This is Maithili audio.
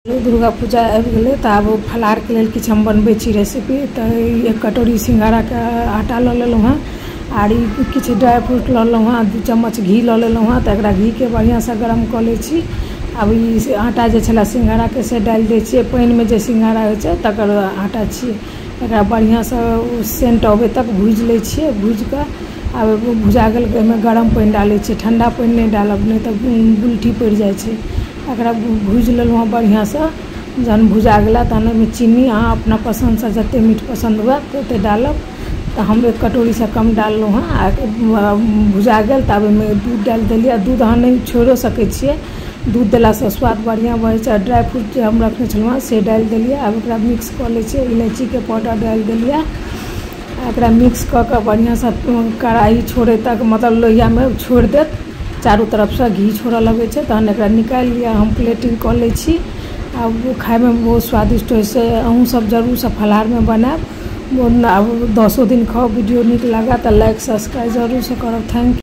दुर्गा पूजा आबि गेलै तऽ आब फलाहार के लेल किछु हम बनबै छी रेसिपी। तऽ एक कटोरी सिंघाड़ा के आटा लऽ लेलहुँ हँ आर किछु ड्राई फ्रूट लऽ लेलहुँ हँ, 2 चम्मच घी लऽ लेलहुँ हँ। तऽ एकरा घी के बढ़िया से गरम कऽ लै छी। अब ई आटा जे छला सिंघाड़ा के से डालि दै छियै। पानि में जे सिंघाड़ा होइ छै तकर आटा छियै। एकरा बढ़िया से सेंट अबै तक भूजि लै छियै। भूजि कऽ आब भुजा गेल एहिमे गरम पानि डालै छियै, ठंडा पानि नहीं डालब नहीं तऽ गुलठी पड़ि जाइ छै। एकरा भूजि लेलहुँ हँ बढ़िया से। जहन भुजा गेला तहन ओहिमे चीनी अहाँ अपना पसंद से जते मीठ पसंद हुए तते डालब। तऽ हम 1 कटोरी से कम डाललहुँ हँ। आ भुजा गेल तऽ ओहिमे दूध डालि देलियै। दूध अहाँ नहीं छोड़ो सकै छियै, दूध देला से स्वाद बढ़िया बढ़ै छै। ड्राई फ्रूट जे हम रखने छलहुँ हँ से डालि देलियै। आब एकरा मिक्स कऽ लै छियै। इलायची के पाउडर डालि देलियै। एकरा मिक्स कऽ के बढ़िया से कढ़ाई छोड़े तक मतलब लोहिया में छोड़ देत, चारों तरफ से घी छोड़ऽ लगे छै तहन एकरा निकालि लिअ। हम प्लेटिंग कऽ लै छी। आब खाए में बहुत स्वादिष्ट होइ छै। अहूँ सब जरूर से फलाहार में बनाएब। आब 10 दिन खाओ। वीडियो नीक लगा तऽ लाइक सब्सक्राइब जरूर से करब। Thank U.